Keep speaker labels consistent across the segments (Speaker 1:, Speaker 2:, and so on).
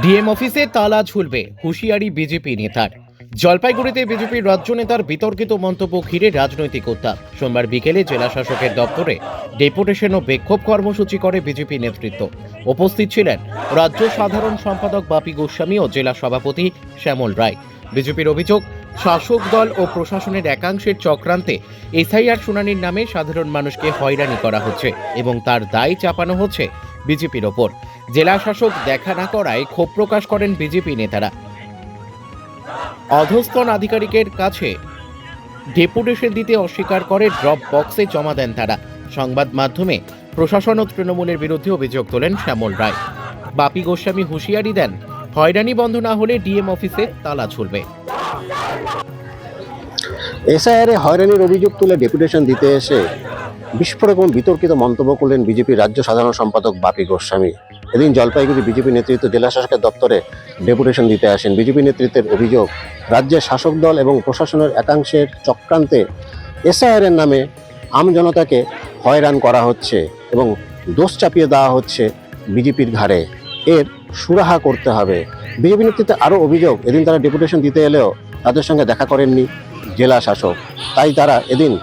Speaker 1: DM অফিসে তালা ঝুলবে, হুঁশিয়ারি বিজেপি নেতার। জলপাইগুড়িতে বিজেপির রাজ্য নেতার বিতর্কিত মন্তব্য ঘিরে রাজনৈতিক উত্তাপ। সোমবার বিকেলে জেলা শাসকের দপ্তরে ডেপুটেশন ও বিক্ষোভ কর্মসূচি করে বিজেপি নেতৃত্ব। উপস্থিত ছিলেন রাজ্য সাধারণ সম্পাদক বাপি গোস্বামী ও জেলা সভাপতি শ্যামল রায়। বিজেপির অভিযোগ, শাসক দল ও প্রশাসনের একাংশের চক্রান্তে এসআইআর শুনানির নামে সাধারণ মানুষকে হয়রানি করা হচ্ছে এবং তার দায় চাপানো হচ্ছে বিজেপির ওপর। জেলা শাসক দেখা না করায় ক্ষোভ প্রকাশ করেন বিজেপি নেতারা। অধস্তন আধিকারিকের কাছে ডেপুটেশন দিতে অস্বীকার করে ড্রপ বক্সে জমা দেন তারা। সংবাদ মাধ্যমে প্রশাসন ও তৃণমূলের বিরুদ্ধে অভিযোগ তোলেন শ্যামল রায়। বাপি গোস্বামী হুঁশিয়ারি দেন, হয়রানি বন্ধ না হলে ডিএম অফিসে তালা ঝুলবে।
Speaker 2: এসআইআরে হয়রানির অভিযোগ তুলে ডেপুটেশন দিতে এসে বিস্ফোরক এবং বিতর্কিত মন্তব্য করলেন বিজেপির রাজ্য সাধারণ সম্পাদক বাপি গোস্বামী। এদিন জলপাইগুড়ি বিজেপি নেতৃত্ব জেলা শাসকের দপ্তরে ডেপুটেশন দিতে আসেন। বিজেপি নেতৃত্বের অভিযোগ, রাজ্যের শাসক দল এবং প্রশাসনের একাংশের চক্রান্তে এসআইআরের নামে আমজনতাকে হয়রান করা হচ্ছে এবং দোষ চাপিয়ে দেওয়া হচ্ছে বিজেপির ঘাড়ে। এর সুরাহা করতে হবে। বিজেপি নেতৃত্বে আরও অভিযোগ, এদিন তারা ডেপুটেশন দিতে এলেও তাদের সঙ্গে দেখা করেননি জেলা শাসক। তাই তারা এদিন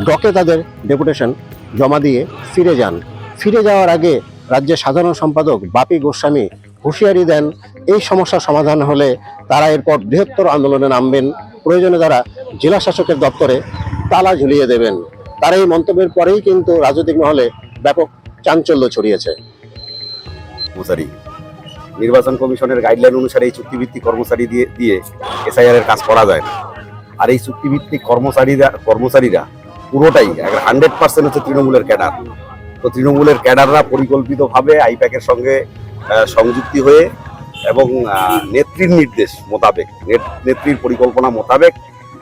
Speaker 2: ডকে তাদের ডেপুটেশন জমা দিয়ে ফিরে যান। ফিরে যাওয়ার আগে রাজ্যের সাধারণ সম্পাদক বাপি গোস্বামী হুঁশিয়ারি দেন, এই সমস্যার সমাধান হলে তারা এরপর বৃহত্তর আন্দোলনে নামবেন। প্রয়োজনে তারা জেলা শাসকের দপ্তরে তালা ঝুলিয়ে দেবেন। তার এই মন্তব্যের পরেই কিন্তু রাজনৈতিক মহলে ব্যাপক চাঞ্চল্য ছড়িয়েছে।
Speaker 3: নির্বাচন কমিশনের গাইডলাইন অনুসারে এই চুক্তিভিত্তিক কর্মচারী দিয়ে এসআইআর এর কাজ করা যায় না। আর এই চুক্তিভিত্তিক কর্মচারীরা পুরোটাই 100% হচ্ছে তৃণমূলের ক্যাডার। তো তৃণমূলের ক্যাডাররা পরিকল্পিতভাবে আইপ্যাকের সঙ্গে সংযুক্তি হয়ে এবং নেত্রীর নির্দেশ মোতাবেক, নেত্রীর পরিকল্পনা মোতাবেক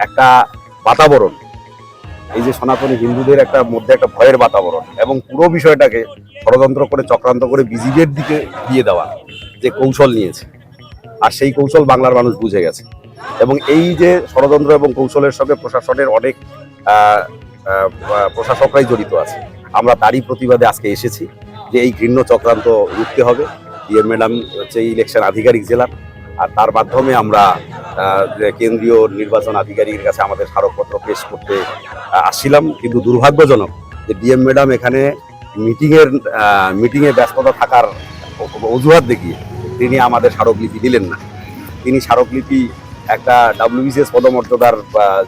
Speaker 3: একটা বাতাবরণ, এই যে সনাতনী হিন্দুদের মধ্যে একটা ভয়ের বাতাবরণ এবং পুরো বিষয়টাকে ষড়যন্ত্র করে চক্রান্ত করে বিজেপির দিকে দিয়ে দেওয়া যে কৌশল নিয়েছে, আর সেই কৌশল বাংলার মানুষ বুঝে গেছে। এবং এই যে ষড়যন্ত্র এবং কৌশলের সঙ্গে প্রশাসনের অনেক প্রশাসকরাই জড়িত আছে। আমরা তারই প্রতিবাদে আজকে এসেছি যে এই ঘৃণ্য চক্রান্ত রুখতে হবে। ডিএম ম্যাডাম হচ্ছে ইলেকশন আধিকারিক জেলার, আর তার মাধ্যমে আমরা কেন্দ্রীয় নির্বাচন আধিকারিকের কাছে আমাদের স্মারকপত্র পেশ করতে আসছিলাম। কিন্তু দুর্ভাগ্যজনক যে ডিএম ম্যাডাম এখানে মিটিংয়ে ব্যস্ততা থাকার অজুহাত দেখিয়ে তিনি আমাদের স্মারকলিপি দিলেন না। তিনি স্মারকলিপি একটা WBCS পদমর্যাদার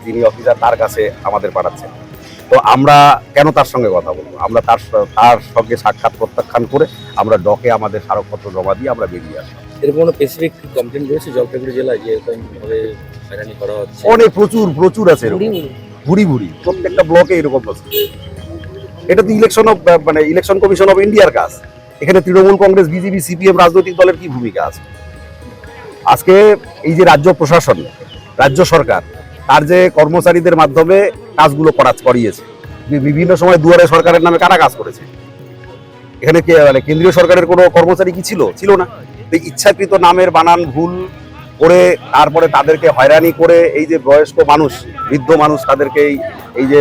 Speaker 3: যিনি অফিসার তার কাছে আমাদের পাঠাচ্ছেন। তো আমরা কেন তার সঙ্গে কথা বলবো? আমরা তার সঙ্গে সাক্ষাৎ প্রত্যাখ্যান করে আমরা ডকে আমাদের স্মারকপত্র জমা দিয়ে আমরা বেরিয়ে আসি।
Speaker 4: এরকম কোনো স্পেসিফিক কমপ্লেইন রয়েছে জলপাইগুড়ি জেলায় যে এরকম ভাবে হয়রানি করা হচ্ছে?
Speaker 3: অনেক প্রচুর আছে, ভুরি প্রত্যেকটা ব্লকে এরকম আছে। এটা তো ইলেকশন কমিশন অফ ইন্ডিয়ার কাজ। এখানে তৃণমূল, কংগ্রেস, বিজেপি, সিপিএম রাজনৈতিক দলের কি ভূমিকা আছে? আজকে এই যে রাজ্য প্রশাসন, রাজ্য সরকার তার যে কর্মচারীদের মাধ্যমে কাজগুলো করিয়েছে, বিভিন্ন সময় দুয়ারে সরকারের নামে কারা কাজ করেছে? এখানে কেন্দ্রীয় সরকারের কোনো কর্মচারী কি ছিল না? ইচ্ছাকৃত নামের বানান ভুল করে তারপরে তাদেরকে হয়রানি করে এই যে বয়স্ক মানুষ, বৃদ্ধ মানুষ, তাদেরকে এই যে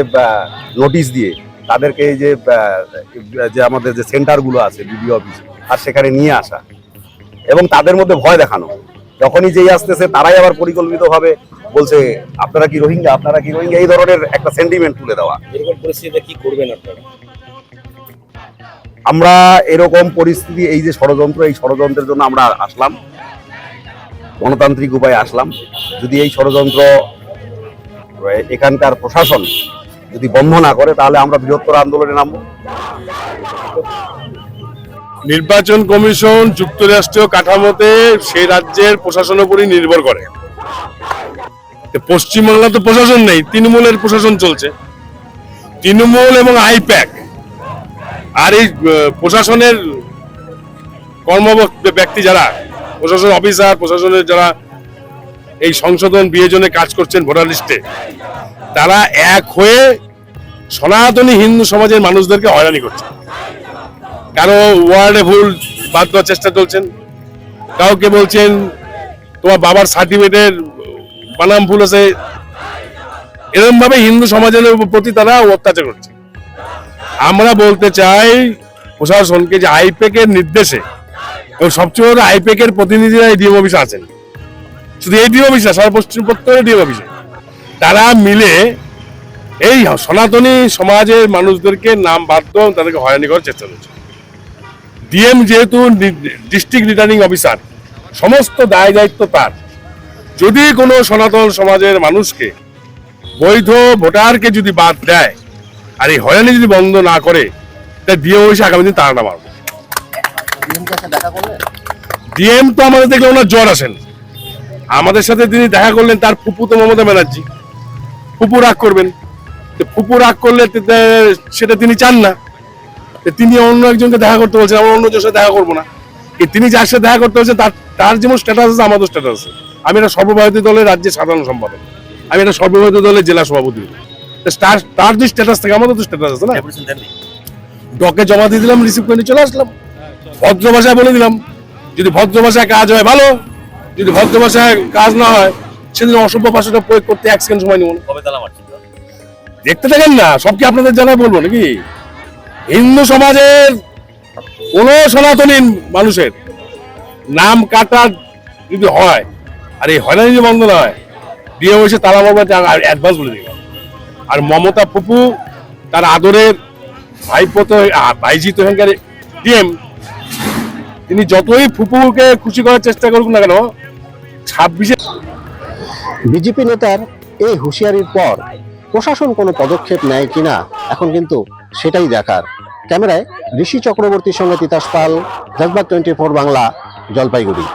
Speaker 3: নোটিশ দিয়ে তাদেরকে এই যে আমাদের যে সেন্টারগুলো আছে বিডিও অফিস, আর সেখানে নিয়ে আসা এবং তাদের মধ্যে ভয় দেখানো। যখনই যেই আসতেছে তারাই আবার পরিকল্পিতভাবে বলছে আপনারা কি রোহিঙ্গা, এই ধরনের একটা সেন্টিমেন্ট তুলে দেওয়া।
Speaker 4: এরকম পরিস্থিতিতে কি করবেন আপনারা?
Speaker 3: আমরা এরকম পরিস্থিতি, এই যে ষড়যন্ত্র, এই ষড়যন্ত্রের জন্য আমরা আসলাম, গণতান্ত্রিক উপায়ে আসলাম। যদি এই ষড়যন্ত্র এখানকার প্রশাসন যদি বন্ধ না করে তাহলে আমরা বৃহত্তর আন্দোলনে নামবো।
Speaker 5: নির্বাচন কমিশন যুক্তরাষ্ট্রীয় কাঠামোতে সেই রাজ্যের প্রশাসনের উপরই নির্ভর করে। পশ্চিমবাংলা তো প্রশাসন নেই, তৃণমূলের প্রশাসন চলছে। তৃণমূল এবং আইপ্যাক আর এই প্রশাসনের কর্মরত ব্যক্তি যারা, প্রশাসন অফিসার, প্রশাসনের যারা এই সংশোধন বিয়োজনে কাজ করছেন ভোটার লিস্টে, তারা এক হয়ে সনাতনী হিন্দু সমাজের মানুষদেরকে হয়রানি করছে। কারো ওয়ার্ডে ভুল বাদ দেওয়ার চেষ্টা চলছেন, কাউকে বলছেন তোমার বাবার সার্টিফিকেটের বানাম ভুল আছে। এরকম ভাবে হিন্দু সমাজের প্রতি তারা অত্যাচার করছে। আমরা বলতে চাই প্রশাসনকে যে আইপ্যাকের নির্দেশে এবং সবচেয়ে বড় আইপ্যাক এর প্রতিনিধিরা এই ডিএম অফিসে আছেন। শুধু এই ডিএম অফিস না, সারা পশ্চিম প্রত্যেকের ডিএম অফিসে তারা মিলে এই সনাতনী সমাজের মানুষদেরকে নাম বাদ দেওয়া, তাদেরকে হয়রানি করার চেষ্টা করছে। ডিএম যেহেতু ডিস্ট্রিক্ট রিটার্নিং অফিসার, সমস্ত দায় দায়িত্ব তার। যদি কোনো সনাতন সমাজের মানুষকে, বৈধ ভোটারকে যদি বাদ দেয় আর এই হয়রানি যদি বন্ধ না করে, তাই ডিএম অফিসে আগামী দিন তাড়াটা মারবো। ডিএম তো আমাদের দেখলে ওনার জ্বর আসেন, আমাদের সাথে তিনি দেখা করলেন, তার ফুপু তো মমতা ব্যানার্জি, ফুপু রাগ করবেন। ফুপু রাগ করলে সেটা তিনি চান না, তিনি অন্য একজনকে দেখা করতে বলছেন, আমরা অন্য জনের সাথে দেখা করবো না। তিনি যার সাথে দেখা করতে বলছেন তার যেমন স্ট্যাটাস আছে, আমাদের স্ট্যাটাস আছে। আমি একটা সর্বভারতীয় দলের রাজ্যের সাধারণ সম্পাদক, আমি একটা সর্বভারতীয় দলের জেলা সভাপতি। তার যে স্ট্যাটাস থাকে, আমাদের তো স্ট্যাটাস আছে না। ডকে জমা দিয়ে দিলাম, রিসিভ করে চলে আসলাম। ভদ্র ভাষায় বলে দিলাম, যদি ভদ্র ভাষায় কাজ হয় ভালো, যদি ভদ্র ভাষায় কাজ না হয় সেদিন অসভ্য ভাষাটা প্রয়োগ করতে 1 সেকেন্ড সময় নেব না। দেখতে থাকেন না, সব কি আপনাদের জানাই বলবো নাকি? হিন্দু সমাজের কোন সনাতনী মানুষের নাম কাটা যদি হয় আর এই হয়রানি যদি বন্ধ না হয়, দিয়ে বসে তালা মারবার অ্যাডভান্স বলে দিলাম। আর মমতা ফুপু, তার আদরের ভাইপো, ভাইজি তো এখানকার ডিএম, তিনি যতই ফুপুকে খুশি করার চেষ্টা করুক না কেন, 26-এ
Speaker 2: বিজেপি নেতার এই হুঁশিয়ারির পর প্রশাসন কোনো পদক্ষেপ নেয় কিনা এখন কিন্তু সেটাই দেখার। ক্যামেরায় ঋষি চক্রবর্তীর সঙ্গে তিতাস পাল, জগবাগ 24 বাংলা, জলপাইগুড়ি।